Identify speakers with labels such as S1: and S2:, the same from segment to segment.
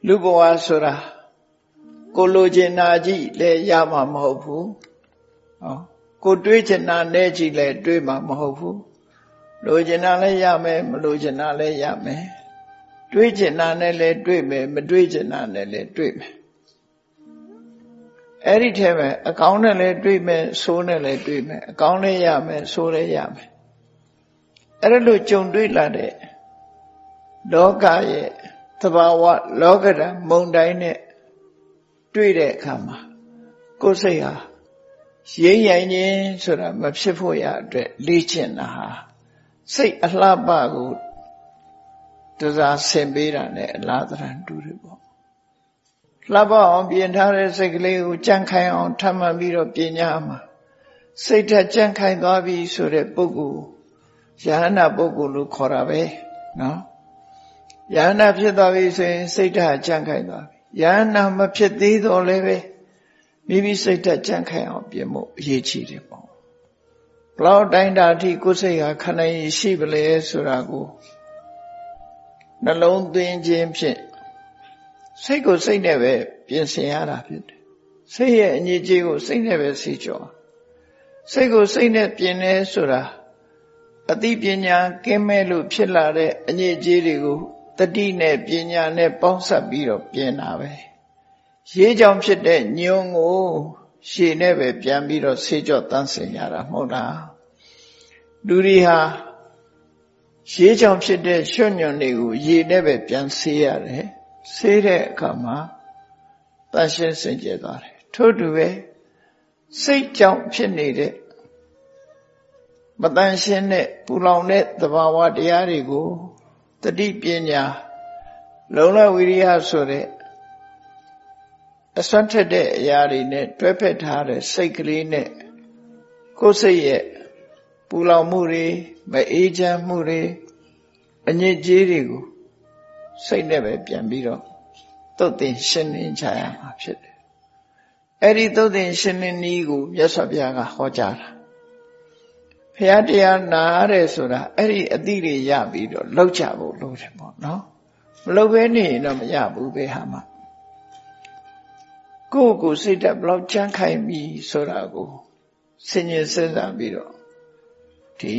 S1: လူဘဝဆိုတာကိုလိုချင်တာကြီးလည်းရမှာမဟုတ်ဘူးကိုတွေးချင်တာနဲ့ကြီးလည်းတွေးမှာမဟုတ်ဘူးလိုချင်တာလည်းရမယ်မလိုချင်တာလည်းရမယ်တွေးချင်တာနဲ့လည်းတွေးမယ်မတွေးချင်တာနဲ့လည်းတွေးမယ်အဲ့ဒီထဲမှာအကောင်းနဲ့လည်းတွေးမယ်ဆိုးနဲ့လည်းတွေးမယ်အကောင်းလည်းရမယ်ဆိုးလည်းရမယ်အဲ့ဒါလို့ကြုံတွေ့လာတဲ့လောကရဲ့သဘာဝလောကဓာတ်မုန်တိုင်းနဲ့တွေ့တဲ့အခါမှာကိုယ်စိတ်ဟာရိမ့်ရိုင်ခြင်းဆိုတာမဖြစ်ဖို့ရအတွက်လေ့ကျင့်တာဟာစိတ်အလှပကိုတစားဆင်ပေးတာနဲ့အလားတန်တူတယ်ပေါ့လှပအောင်ပြင်ထားတဲ့စိတ်ကလေးကိုကြံ့ခိုင်အောင်ထပ်မှန်ပြီးတော့ပြင်ညာမှာစိတ်ဓာတ်ကြံ့ခိုင်သွားပြီဆိုတဲ့ပုဂ္ဂိုလ်ယဟနာပုဂ္ဂိုလ်လို့ခေါ်တာပဲနော်ယဟနာဖြစ်သွားပြီဆိုရင်စိတ်ဓာတ်ကြံ့ခိုင်သွားပြီယဟနာမဖြစ်သေးတော့လည်းပဲမိမိစိတ်ဓာတ်ကြံ့ခိုင်အောင်ပြင်ဖို့အရေးကြီးတယ်ပေါ့ဘလောက်တိုင်းတာအထိကိုယ်စိတ်ဟာခဏရင်ရှိပလဲဆိုတာကိုနှလုံးသွင်းခြင်းဖြင့်စိတ်ကိုစိတ်နဲ့ပဲပြင်ဆင်ရတာဖြစ်တယ်စိတ်ရဲ့အညစ်အကြေးကိုစိတ်နဲ့ပဲဆေးကြောစိတ်ကိုစိတ်နဲ့ပြင်လဲဆိုတာအသိပညာကင်းမဲ့လို့ဖြစ်လာတဲ့အညစ်အကြေးတွေကိုတတိနဲ့ပညာနဲ့ပေါင်းစပ်ပြီးတော့ပြင်တာပဲရေးကြောင်ဖြစ်တဲ့ညွန်ကိုရှည်နဲ့ပဲပြန်ပြီးတော့ဆေးကြောတန်းစင်ရတာမဟုတ်လားလူတွေဟာရေးကြောင်ဖြစ်တဲ့ရွှွညွန်တွေကိုရေနဲ့ပဲပြန်ဆေးရတယ်ဆေးတဲ့အခါမှာတန်ရှင်းစင်ကြယ်သွားတယ်ထို့တူပဲစိတ်ကြောင့်ဖြစ်နေတဲ့မတန်ရှင်းတဲ့ပူလောင်တဲ့သဘာဝတရားတွေကိုတတိပညာလုံလဝိရိယဆိုတဲ့အစွမ်းထက်တဲ့အရာတွေနဲ့တွဲဖက်ထားတဲ့စိတ်ကလေးနဲ့ကိုယ်စိတ်ရဲ့ပူလောင်မှုတွေမအေးချမ်းမှုတွေအညစ်အကြေးတွေကိုစိတ်နဲ့ပဲပြန်ပြီးတော့သုတ်သင်ရှင်းလင်းကြရမှာဖြစ်တယ်အဲ့ဒီသုတ်သင်ရှင်းလင်းနည်းကိုမြတ်စွာဘုရားကဟောကြားတာဘုရားတရားနာရတယ်ဆိုတာအဲ့ဒီအသည့်တွေရပြီးတော့လောက်ကြဖို့လိုတယ်ပေါ့နော်မလောက်ဘဲနေရင်တော့မရဘူးဘယ်ဟာမှကိုယ့်ကိုယ်စိတ်ဓာတ်ဘလောက်ကြမ်းခိုင်ပြီဆိုတာကိုစဉ်းကျင်စဉ်းစားပြီးတော့ဒီ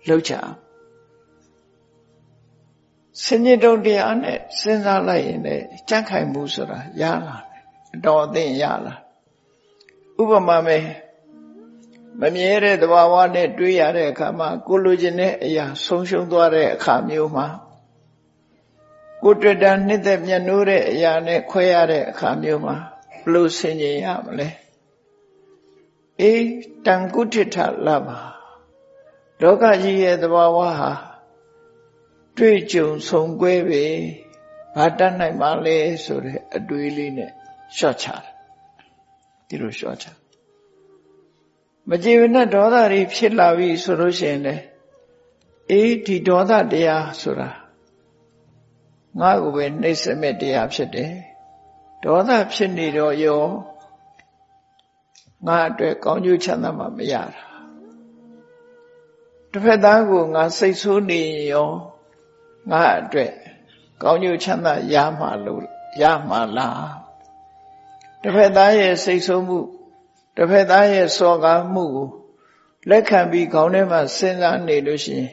S1: လောက်ကြစဉ်းကျင်တုံတရားနဲ့စဉ်းစားလိုက်ရင်လည်းကြမ်းခိုင်မှုဆိုတာရလာတယ်အတော်အသင့်ရလာဥပမာမဲ့မမြဲတဲ့သဘာဝနဲ့တွေးရတဲ့အခါမှာကိုလိုချင်တဲ့အရာဆုံးရှုံးသွားတဲ့အခါမျိုးမှာကိုတွေ့တာနှစ်သက်မျက်နှိုးတဲ့အရာနဲ့ခွဲရတဲ့အခါမျိုးမှာဘလို့ဆင်ခြင်ရမလဲအေးတန်ကုဋ္ဌထလပါလောကကြီးရဲ့သဘာဝဟာတွေ့ကြုံဆုံကွဲပဲဘာတတ်နိုင်ပါလဲဆိုတဲ့အတွေးလေးနဲ့လျှော့ချတာဒီလိုလျှော့ချမကြည်မနဲ့ဒေါသတွေဖြစ်လာပြီဆိုလို့ရှိရင်လေအေးဒီဒေါသတရားဆိုတာငါ့ကိုပဲနှိမ့်စမဲ့တရားဖြစ်တယ်ဒေါသဖြစ်နေတော့ရောငါအတွက်ကောင်းကျိုးချမ်းသာမှမရတာတစ်ဖက်သားကိုငါစိတ်ဆိုးနေရောငါအတွက်ကောင်းကျိုးချမ်းသာရမှာလို့ရမှာလားတစ်ဖက်သားရဲ့စိတ်ဆိုးမှုတစ်ဖက်သားရဲ့စော်ကားမှုကိုလက်ခံပြီးခေါင်းထဲမှာစဉ်းစားနေလို့ရှိရင်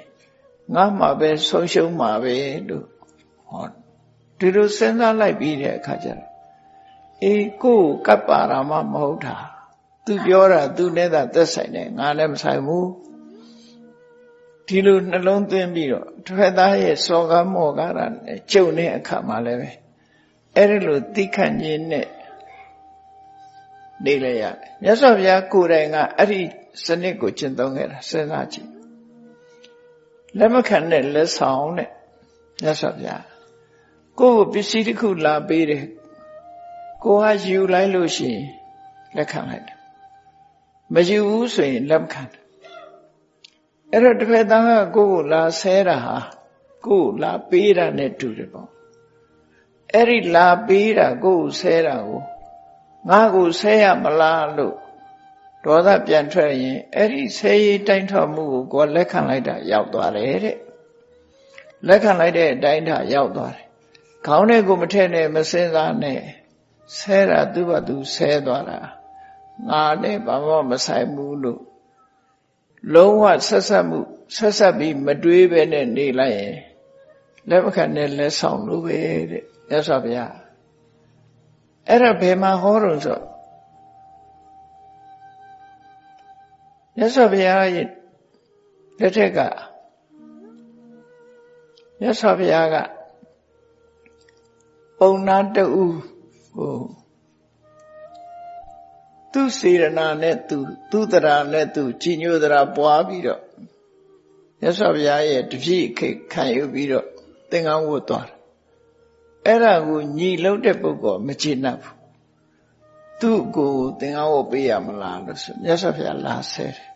S1: ငါမှပဲဆုံးရှုံးမှာပဲလို့ဟောဒီလိုစဉ်းစားလိုက်ပြီးတဲ့အခါကျတော့အေးကိုယ်ကပ်ပါတာမှမဟုတ်တာသူပြောတာသူနဲ့သာသက်ဆိုင်တယ်ငါလည်းမဆိုင်ဘူးဒီလိုနှလုံးသွင်းပြီးတော့တစ်ဖက်သားရဲ့စော်ကားမော်ကားတာနဲ့ကြုံတဲ့အခါမှာလည်းပဲအဲ့ဒီလိုသိခန့်ခြင်းနဲ့နေလဲရတယ်မြတ်စွာဘုရားကိုယ်တိုင်ကအဲ့ဒီစနစ်ကိုကျင့်သုံးခဲ့တာစဉ်းစားကြည့်လက်မခံတဲ့လက်ဆောင်နဲ့မြတ်စွာဘုရားကိုယ့်ကိုပစ္စည်းတစ်ခုလာပေးတယ်ကိုဟာယူလိုက်လို့ရှိရင်လက်ခံလိုက်တယ်မယူဘူးဆိုရင်လက်မခံတယ်အဲ့တော့တစ်ဖက်သားကကိုယ့်ကိုလာဆဲတာဟာကိုယ်လာပေးတာနဲ့တူတယ်ပေါ့အဲ့ဒီလာပေးတာကိုယ်ဆဲတာကိုငါကိုဆဲရမလားလို့ဒေါသပြန်ထွက်ရင်အဲ့ဒီဆဲရေးတိုင်းထွားမှုကိုကိုယ်လက်ခံလိုက်တာရောက်သွားတယ်တဲ့လက်ခံလိုက်တဲ့အတိုင်းထားရောက်သွားတယ် ခေါင်းထဲကိုမထည့်နဲ့မစင်စားနဲ့ဆဲတာသူ့ဘာသူဆဲသွားတာငါနဲ့ဘာမှမဆိုင်ဘူးလို့လုံးဝဆက်ဆက်ပြီးမတွေးပဲနဲ့နေလိုက်ရင်လက်မခံနဲ့လက်ဆောင်လို့ပဲတဲ့မြတ်စွာဘုရားအဲ့ဒါဘယ်မှာဟောတော့ဆိုမြတ်စွာဘုရားရဲ့လက်ထက်ကမြတ်စွာဘုရားကပုံနာတူဟိုသူစေရနာနဲ့သူတရာနဲ့သူကြည်ညိုတရာပွားပြီးတော့မြတ်စွာဘုရားရဲ့တပည့်ခံယူပြီးတော့သင်္ကန်းဝတ်သွားတယ်အဲ့ဒါကိုညီလုံးတဲ့ပုဂ္ဂိုလ်မကျေနပ်ဘူးသူ့ကိုသင်္ကန်းဝတ်ပေးရမလားလို့ဆိုမြတ်စွာဘုရားလာဆဲတယ်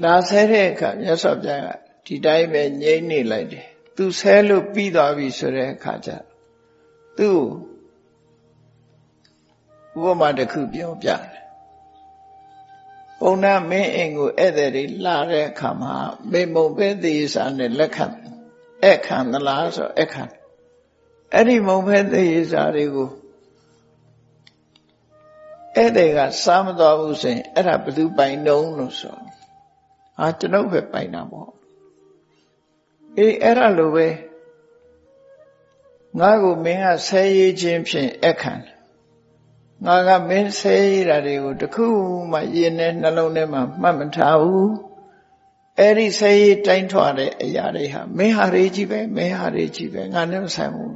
S1: လာဆဲတဲ့အခါမြတ်စွာဘုရားကဒီတိုင်းပဲငြိမ့်နေလိုက်တယ်သူဆဲလို့ပြီးသွားပြီဆိုတဲ့အခါကျသူ့ဥပမာတစ်ခုပြောပြတယ်ပုံနာမင်းအိမ်ကိုဧည့်သည်တွေလာတဲ့အခါမှာမေမုံပဲသေးစားနဲ့လက်ခံအခန့်သလားဆိုအခန့်အဲ့ဒီမုံပဲသေးစားတွေကိုဧည့်သည်ကစားမတော်ဘူးဆိုရင်အဲ့ဒါဘယ်သူပိုင်တုံးလို့ဆိုကျွန်ုပ်ပဲပိုင်တာပေါ့အဲ့ဒါလိုပဲငါ့ကိုမင်းကဆဲရေးခြင်းဖြင့်အခန့်ငါကမင်းဆဲရတာတွေကိုတခုမှရင်နဲ့နှလုံးထဲမှာမှတ်မထားဘူးအဲ့ဒီဆဲရတိုင်းထွားတဲ့အရာတွေဟာမင်းဟာတွေကြီးပဲမင်းဟာတွေကြီးပဲငါနဲ့မဆိုင်ဘူး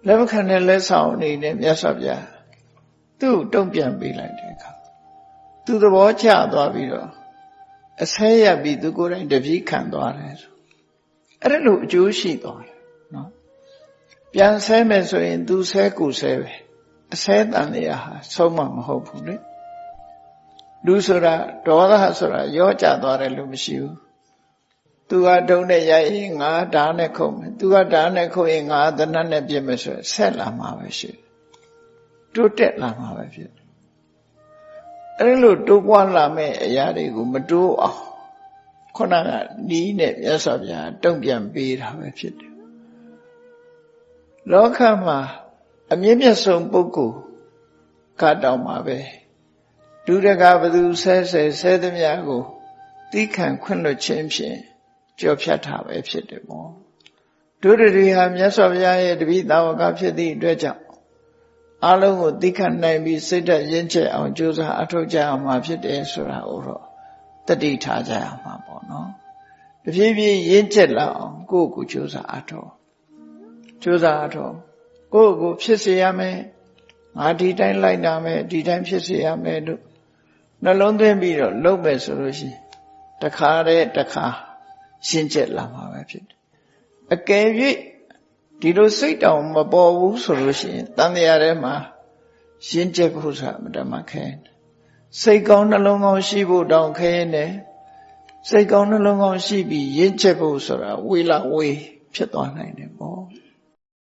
S1: လက်မခံတဲ့လက်ဆောင်အနေနဲ့မြတ်စွာဘုရားသူ့တုံ့ပြန်ပေးလိုက်တဲ့အခါသူသဘောကျသွားပြီးတော့အဆဲရပြီးသူကိုယ်တိုင်တပည့်ခံသွားတယ်ဆိုအဲ့ဒါလိုအကျိုးရှိသွားတယ်နော်ပြန်ဆဲမယ်ဆိုရင်သူဆဲကိုဆဲပဲအဆဲတန်တရားဟာဆုံးမမဟုတ်ဘူးလေလူဆိုတာဒေါသဆိုတာရောကြသွားတယ်လို့မရှိဘူးသူကဒုံနဲ့ရိုက်ရင်ငါဓာတ်နဲ့ခုံမယ်သူကဓာတ်နဲ့ခုံရင်ငါသနတ်နဲ့ပြစ်မယ်ဆိုဆက်လာမှာပဲရှိတယ်တိုးတက်လာမှာပဲဖြစ်တယ်အဲ့လိုတိုးပွားလာမဲ့အရာတွေကိုမတိုးအောင်ခုနကနီးနဲ့မြတ်စွာဘုရားတုံ့ပြန်ပေးတာပဲဖြစ်တယ်လောကမှာအမြင့်မြတ်ဆုံးပုဂ္ဂိုလ်ကတောင်မှာပဲဒုရကဘသူဆဲသမျှကိုတိခံခွင့်လွှတ်ခြင်းဖြင့်ကြော်ဖြတ်တာပဲဖြစ်တယ်ပေါ့ဒုရတွေဟာမြတ်စွာဘုရားရဲ့တပည့်သာဝကဖြစ်သည့်အတွက်ကြောင့်အလုံးကိုတိခံနိုင်ပြီးစိတ်ဓာတ်ရင့်ကျက်အောင်ကြိုးစားအထောက်ကြအောင်မှာဖြစ်တယ်ဆိုတာကိုတော့တတိထားကြရမှာပေါ့နော်တဖြည်းဖြည်းရင့်ကျက်လာအောင်ကိုယ့်ကိုကြိုးစားအထောက်ကိုယ့်ကိုဖြစ်စေရမယ်ငါဒီတိုင်းလိုက်နာမယ်ဒီတိုင်းဖြစ်စေရမယ်လို့နှလုံးသွင်းပြီးတော့လုပ်မယ်ဆိုလို့ရှိရင်တခါရှင်းချက်လာမှာပဲဖြစ်တယ်အကယ်၍ဒီလိုစိတ်တောင်မပေါ်ဘူးဆိုလို့ရှိရင်တန်တရားထဲမှာရှင်းချက်ဖို့ဆိုတာမတမခဲစိတ်ကောင်းနှလုံးကောင်းရှိဖို့တောင်ခဲနေစိတ်ကောင်းနှလုံးကောင်းရှိပြီးရင့်ချက်ဖို့ဆိုတာဝေးလာဝေးဖြစ်သွားနိုင်တယ်ပေါ့